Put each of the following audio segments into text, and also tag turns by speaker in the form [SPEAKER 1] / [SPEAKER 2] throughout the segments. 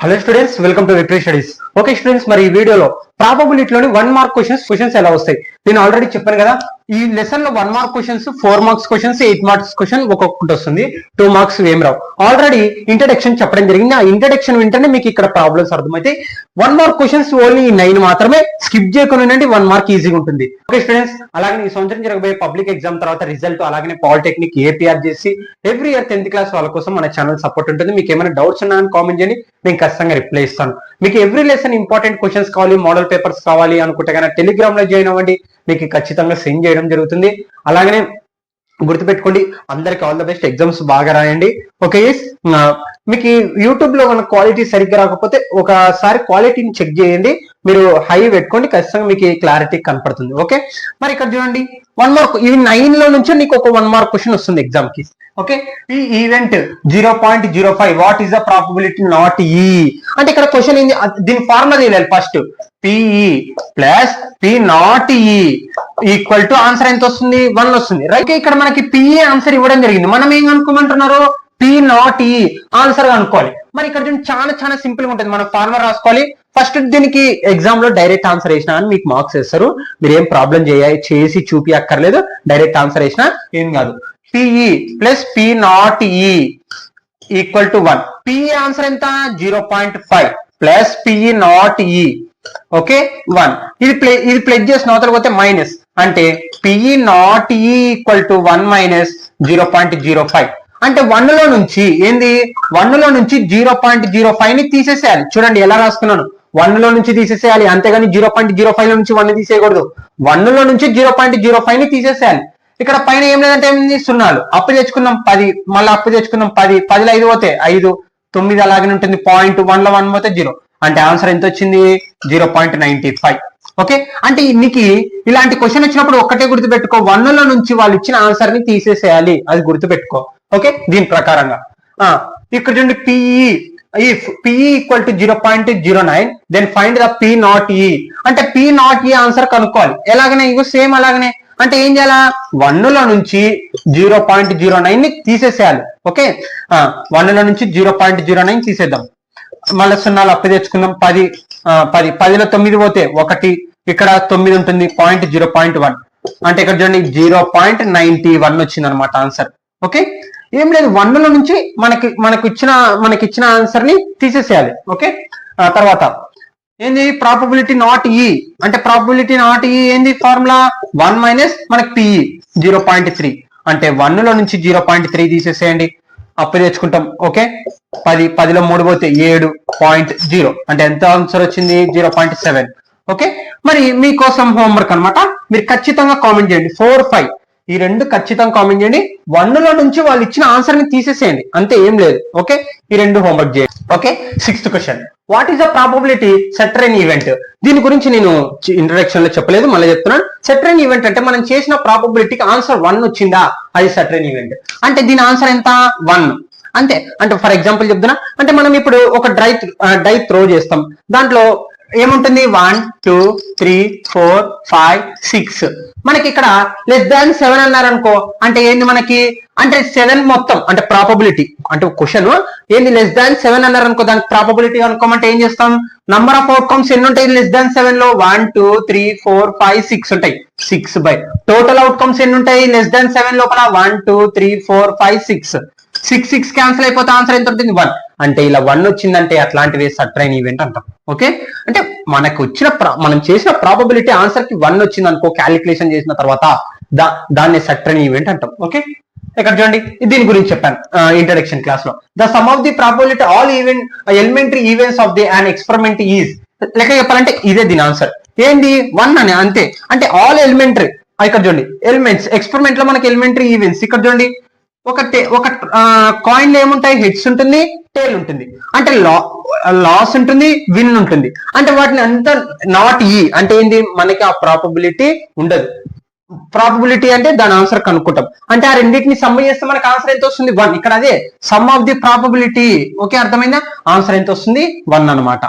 [SPEAKER 1] Hello students, welcome to victory studies. Okay students, మరి ఈ వీడియోలో ప్రాబబిలిటీలోని 1 మార్క్ క్వశ్చన్స్ ఎలా వస్తాయి నేను ఆల్రెడీ చెప్పాను కదా. ఈ లెసన్ లో 1 mark questions, 4 marks questions, 8 marks question ఒక్కొక్కటి వస్తుంది. 2 మార్క్స్ ఏం రావు. ఆల్రెడీ ఇంట్రడక్షన్ చెప్పడం జరిగింది. ఆ ఇంట్రడక్షన్ వింటేనే మీకు ఇక్కడ ప్రాబ్లమ్స్ అర్థమైతే. 1 మార్క్ క్వశ్చన్స్ ఓన్లీ 9 మాత్రమే. స్కిప్ చేయకుండా 1 మార్క్ ఈజీగా ఉంటుంది. ఓకే స్టూడెంట్స్, అలాగే ఈ సంవత్సరం జరగబోయే పబ్లిక్ ఎగ్జామ్ తర్వాత రిజల్ట్, అలాగే పాలిటెక్నిక్, ఏపీఆర్ చేసి ఎవ్రీ ఇయర్ 10th క్లాస్ వాళ్ళ కోసం మన ఛానల్ సపోర్ట్ ఉంటుంది. మీకు ఏమైనా డౌట్స్ ఉన్నా కామెంట్ చేయండి, నేను ఖచ్చితంగా రిప్లై ఇస్తాను. మీకు ఎవ్రీ లెసన్ ఇంపార్టెంట్ క్వశ్చన్స్ కావాలి, మోడల్ పేపర్స్ కావాలి అనుకుంటే కనుక టెలిగ్రామ్ లో జాయిన్ అవ్వండి, మీకు ఖచ్చితంగా సెండ్ చేయడం జరుగుతుంది. అలాగనే గుర్తుపెట్టుకోండి, అందరికి ఆల్ ద బెస్ట్, ఎగ్జామ్స్ బాగా రాయండి. ఓకే, మీకు యూట్యూబ్ లో మన క్వాలిటీ సరిగ్గా రాకపోతే ఒకసారి క్వాలిటీని చెక్ చేయండి. మీరు హై పెట్టుకోండి, ఖచ్చితంగా మీకు క్లారిటీ కనపడుతుంది. ఓకే, మరి ఇక్కడ చూడండి 1 మార్క్, ఇవి 9 లో నుంచి నీకు ఒక 1 మార్క్ క్వశ్చన్ వస్తుంది ఎగ్జామ్ కి. ఓకే, ఈ event 0.05 what is the probability not ఈ అంటే ఇక్కడ క్వశ్చన్ ఏంది, దీని ఫార్ములా తెలియాలి first. PE plus P not ఈ ఈక్వల్ టు ఆన్సర్ ఎంత వస్తుంది, 1 వస్తుంది. రైట్, ఇక్కడ మనకి పిఈ ఆన్సర్ ఇవ్వడం జరిగింది. మనం ఏం అనుకోమంటున్నారు, పి నాట్ ఈ ఆన్సర్ అనుకోవాలి. మరి ఇక్కడ చాలా చాలా సింపుల్ గా ఉంటుంది. మనం ఫార్ములా రాసుకోవాలి ఫస్ట్. దీనికి ఎగ్జామ్ లో డైరెక్ట్ ఆన్సర్ వేసినా అని మీకు మార్క్స్ వేస్తారు. మీరు ఏం ప్రాబ్లం చేసి చూపి అక్కర్లేదు, డైరెక్ట్ ఆన్సర్ వేసినా ఏం కాదు. పిఈ ప్లస్ పి నాట్ ఈ ఈక్వల్ టు 1. పిఈ ఆన్సర్ ఎంత, 0.5 ప్లస్ పిఈ నాట్ ఈ. ఓకే, 1. ఇది ప్లస్ చేసిన అవతల పోతే మైనస్, అంటే పిఈ నాట్ ఈ ఈక్వల్ టు 1 మైనస్ 0.05. అంటే 1 లో నుంచి ఏంది, 1 లో నుంచి 0.05 ని తీసేసేయాలి. చూడండి ఎలా రాసుకున్నాను, 1 లో నుంచి తీసేసేయాలి, అంతేగాని 0.05 లో నుంచి 1 తీసేయకూడదు. 1 లో నుంచి 0.05 ని తీసేసేయాలి. ఇక్కడ పైన ఏం లేదంటే సున్నాలు, అప్పు తెచ్చుకున్నాం 10, మళ్ళీ అప్పు తెచ్చుకున్నాం 10, 10లో 5 పోతే 5, 9 అలాగే ఉంటుంది. పాయింట్ 1 లో 1 పోతే 0, అంటే ఆన్సర్ ఎంత వచ్చింది, 0.95. ఓకే, అంటే నీకు ఇలాంటి క్వశ్చన్ వచ్చినప్పుడు ఒక్కటే గుర్తుపెట్టుకో, 1 లో నుంచి వాళ్ళు ఇచ్చిన ఆన్సర్ ని తీసేసేయాలి, అది గుర్తుపెట్టుకో. ఓకే, దీని ప్రకారంగా ఇక్కడ చూడండి, PE if P equal to 0.09 then find the P not E అంటే P not E ఆన్సర్ కనుక్కోవాలి. ఎలాగనే ఇగో సేమ్ అలాగనే, అంటే ఏం చేయాలా, 1 లో నుంచి 0.09 ని తీసేసేయాలి. ఓకే, 1 లో నుంచి 0.09 తీసేద్దాం. మళ్ళీ సున్నాలు అప్పు తెచ్చుకుందాం. 10లో 9 పోతే 1, ఇక్కడ 9 ఉంటుంది. 0.1 అంటే ఇక్కడ చూడండి 0.91 వచ్చింది అనమాట ఆన్సర్. ఓకే, ఏం లేదు, 1 లో నుంచి మనకి ఇచ్చిన ఆన్సర్ ని తీసేసేయాలి. ఓకే, తర్వాత ఏంది, ప్రాబబిలిటీ నాట్ ఈ అంటే ప్రాబబిలిటీ నాట్ ఈ ఏంది, ఫార్ములా 1 మైనస్ మనకి పిఈ 0.3 అంటే 1 లో నుంచి 0.3 తీసేసేయండి, అప్పు తెచ్చుకుంటాం. ఓకే, 10లో 3 పోతే 7.0 అంటే ఎంత ఆన్సర్ వచ్చింది, 0.7. ఓకే, మరి మీకోసం హోంవర్క్ అనమాట, మీరు ఖచ్చితంగా కామెంట్ చేయండి. 4, 5 ఈ రెండు ఖచ్చితంగా కామెంట్ చేయండి. 1 లో నుంచి వాళ్ళు ఇచ్చిన ఆన్సర్ ని తీసేసేయండి, అంతే, ఏం లేదు. ఓకే, ఈ రెండు హోంవర్క్ చేయండి. Okay, 6th question, what is the probability certain event. దీని గురించి నేను ఇంట్రడక్షన్ లో చెప్పలేదు, మళ్ళీ చెప్తున్నాను. సెట్రైన్ ఈవెంట్ అంటే మనం చేసిన ప్రాబబిలిటీకి ఆన్సర్ 1 వచ్చిందా, అది సెట్రైన్ ఈవెంట్. అంటే దీని ఆన్సర్ ఎంత, 1 అంతే. అంటే ఫర్ ఎగ్జాంపుల్ చెప్తున్నా, అంటే మనం ఇప్పుడు ఒక డై త్రో చేస్తాం, దాంట్లో ఏముంటుంది, 1 2 3 4 5 6 మనకి ఇక్కడ <7 అన్నారు అనుకో, అంటే ఏంది మనకి, అంటే 7 మొత్తం అంటే ప్రాబబిలిటీ, అంటే క్వశ్చన్ ఏంది <7 అన్నారు అనుకో, దానికి ప్రాబబిలిటీ అనుకోమంటే ఏం చేస్తాం, నంబర్ ఆఫ్ అవుట్కమ్స్ ఎన్ని ఉంటాయి <7 లో, 1 2 3 4 5 6 ఉంటాయి. 6 బై టోటల్ అవుట్కమ్స్ ఎన్ని ఉంటాయి <7 లోపల, 1 2 3 4 5 6 6 క్యాన్సిల్ అయిపోతే ఆన్సర్ ఎంత ఉంటుంది, 1. అంటే ఇలా 1 వచ్చిందంటే అట్లాంటివి సట్రైన్ ఈవెంట్ అంటాం. ఓకే, అంటే మనం చేసిన ప్రాబబిలిటీ ఆన్సర్ కి 1 వచ్చింది అనుకో, క్యాలిక్యులేషన్ చేసిన తర్వాత దాన్ని సట్రైన్ ఈవెంట్ అంటాం. ఓకే, ఇక్కడ చూడండి, దీని గురించి చెప్పాను ఇంట్రడక్షన్ క్లాస్ లో. The sum of the probability all elementary events of the and experiment is, లెక్క చెప్పాలంటే ఇదే దీని ఆన్సర్. ఏంది, 1 అని, అంతే. అంటే ఆల్ ఎలిమెంటరీ, ఇక్కడ చూడండి ఎలిమెంట్స్, ఎక్స్పెరిమెంట్ లో మనకి ఎలిమెంటరీ ఈవెంట్స్, ఇక్కడ చూడండి ఒక కాయిన్ లో ఏముంటాయి, హెడ్స్ ఉంటుంది, టేల్ ఉంటుంది. అంటే లాస్ ఉంటుంది, విన్ ఉంటుంది. అంటే వాటిని అంతా నాట్ ఈ అంటే ఏంది, మనకి ఆ ప్రాబబిలిటీ ఉండదు. ప్రాబబిలిటీ అంటే దాని ఆన్సర్ కనుక్కుంటాం. అంటే ఆ రెండింటిని సమ్ చేస్తే మనకి ఆన్సర్ ఎంత వస్తుంది, 1. ఇక్కడ అదే some of the probability. Okay, అర్థమైందా, ఆన్సర్ ఎంత వస్తుంది, 1 అనమాట.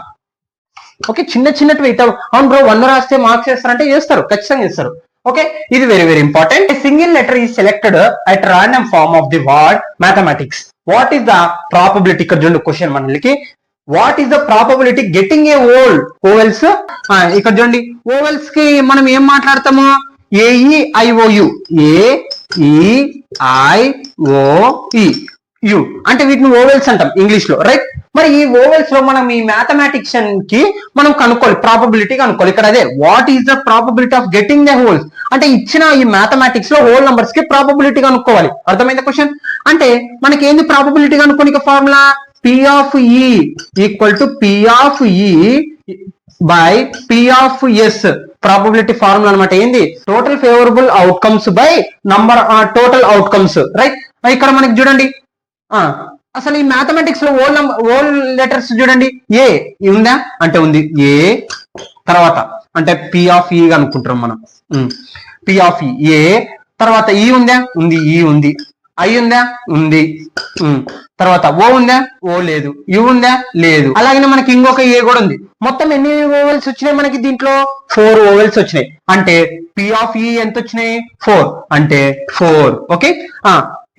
[SPEAKER 1] ఓకే, చిన్నవి అవును బ్రో 1 రాస్తే మార్క్స్ చేస్తారంటే చేస్తారు, ఖచ్చితంగా చేస్తారు. Okay, this is very very important. A single letter is selected at random form of the word mathematics. What is the probability? Question manaliki what is the probability getting a vowels. ఇక్కడ చూడండి vowels కి మనం ఏం మాట్లాడతాము, AEIOU, ఏఈఐఓఈ you అంటే వీటిని vowels అంటాం English లో, రైట్. మరి ఈ ఓవెల్స్ లో మనం ఈ మ్యాథమెటిక్స్ కి మనం కనుక్కోవాలి, ప్రాబబిలిటీ కనుక్కోవాలి. ఇక్కడ అదే what is the probability of getting the holes అంటే ఇచ్చిన ఈ మ్యాథమెటిక్స్ లో హోల్ నంబర్స్ కి ప్రాబబిలిటీ కనుక్కోవాలి. అర్థమైంది క్వశ్చన్. అంటే మనకి ఏంది ప్రాబబిలిటీ కనుక్కోనికి formula, P of E equal to P of E by P of S probability formula అనమాట. ఏంది, total favourable outcomes by number total outcomes, right. ఇక్కడ మనకి చూడండి అసలు ఈ మ్యాథమెటిక్స్ లో ఓల్ లెటర్స్ చూడండి, ఏ ఉందా అంటే ఉంది, ఏ తర్వాత అంటే P of E అనుకుంటున్నాం మనం, P of E, ఏ తర్వాత ఈ ఉందా, ఉంది, ఈ ఉంది, ఐ ఉందా, ఉంది, తర్వాత ఓ ఉందా, ఓ లేదు, యు ఉందా, లేదు. అలాగే మనకి ఇంకొక ఏ కూడా ఉంది. మొత్తం ఎన్ని ఓవెల్స్ వచ్చినాయి మనకి దీంట్లో, 4 ఓవెల్స్ వచ్చినాయి. అంటే P of E ఎంత వచ్చినాయి, 4 అంటే 4. ఓకే.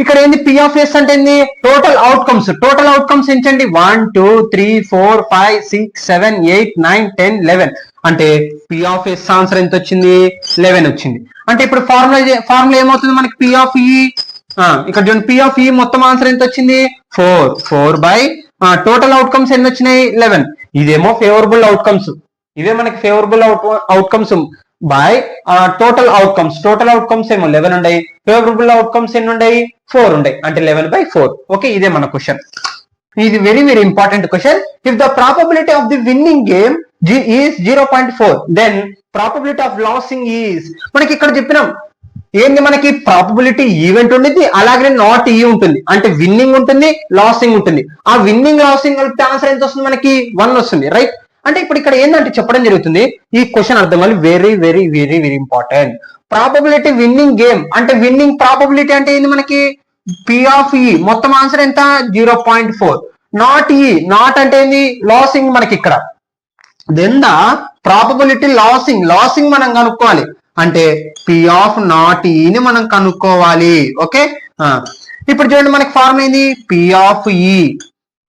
[SPEAKER 1] ఇక్కడ ఏంది P of S అంటే ఏంది, టోటల్ అవుట్కమ్స్. టోటల్ అవుట్కమ్స్ ఏంటండి, 1 2 3 4 5 6 7 8 9 10 11 అంటే P of S ఆన్సర్ ఎంత వచ్చింది, 11 వచ్చింది. అంటే ఇప్పుడు ఫార్ములా ఏమవుతుంది మనకి, P of E ఇక్కడ చూడండి P of E మొత్తం ఆన్సర్ ఎంత వచ్చింది, 4 బై టోటల్ అవుట్కమ్స్ ఎన్ని వచ్చినాయి, 11. ఇదేమో ఫేవరబుల్ అవుట్కమ్స్, ఇవే మనకి favourable outcomes by total outcomes. Total outcomes ఏమో 11 ఉన్నాయి, ఫేవరబుల్ అవుట్కమ్స్ ఎన్ని ఉన్నాయి, 4 ఉన్నాయి. అంటే 11/4. ఓకే, ఇదే మన క్వశ్చన్. ఇది very very important question. If the probability of the winning game is 0.4 then probability of losing is, మనకి ఇక్కడ చెప్పినాం ఏంది, మనకి ప్రాబబిలిటీ ఈవెంట్ ఉంటుంది, అలాగే నాట్ ఈ ఉంటుంది. అంటే విన్నింగ్ ఉంటుంది, లాసింగ్ ఉంటుంది. ఆ విన్నింగ్ లాసింగ్ కలిపితే ఆన్సర్ ఎంత వస్తుంది మనకి, 1 వస్తుంది, రైట్. అంటే ఇప్పుడు ఇక్కడ ఏంటంటే చెప్పడం జరుగుతుంది, ఈ క్వశ్చన్ అర్థం కావాలి, very very very very important. Probability winnowing game అంటే విన్నింగ్ ప్రాబబిలిటీ అంటే ఏంది మనకి, P of E మొత్తం ఆన్సర్ ఎంత, 0.4. నాట్ ఈ, నాట్ అంటే ఏంది, లాసింగ్ మనకి ఇక్కడ. దెన్ ద ప్రాబబిలిటీ లాసింగ్ మనం కనుక్కోవాలి. అంటే P of not E ని మనం కనుక్కోవాలి. ఓకే, ఇప్పుడు చూడండి మనకి ఫార్ములా ఏంది, P of E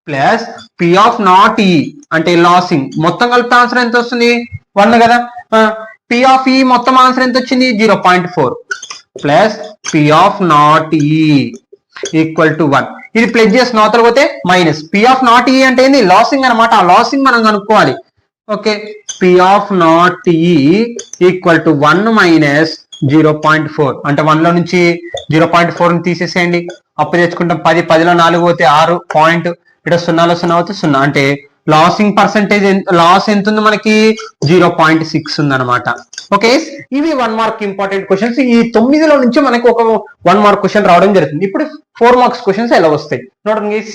[SPEAKER 1] plus P of not E అంటే లాసింగ్. మొత్తం కలిపితే ఆన్సర్ ఎంత వస్తుంది, 1 కదా. P of E మొత్తం ఆన్సర్ ఎంత వచ్చింది, 0.4 plus P of not E equal to 1. ఇది ప్లస్ చేసి నోతలు పోతే minus. P of not E అంటే ఏంది, లాసింగ్ అనమాట. ఆ లాసింగ్ మనం కనుక్కోవాలి. Okay, P of not E equal to 1 minus 0.4 అంటే 1 లో నుంచి 0.4 ని తీసేసేయండి. అప్పు తెచ్చుకుంటాం 10, 10లో 4 పోతే 6 పాయింట్, ఇక్కడ 0లో 0 పోతే 0. అంటే లాసింగ్ పర్సెంటేజ్ లాస్ ఎంత ఉంది మనకి, 0.6 ఉంది అనమాట. ఓకే, ఇవి 1 మార్క్ ఇంపార్టెంట్ క్వశ్చన్స్. ఈ 9లో నుంచి మనకి ఒక 1 మార్క్ క్వశ్చన్ రావడం జరుగుతుంది. ఇప్పుడు 4 మార్క్స్ క్వశ్చన్స్ ఎలా వస్తాయి నోట్ గైస్.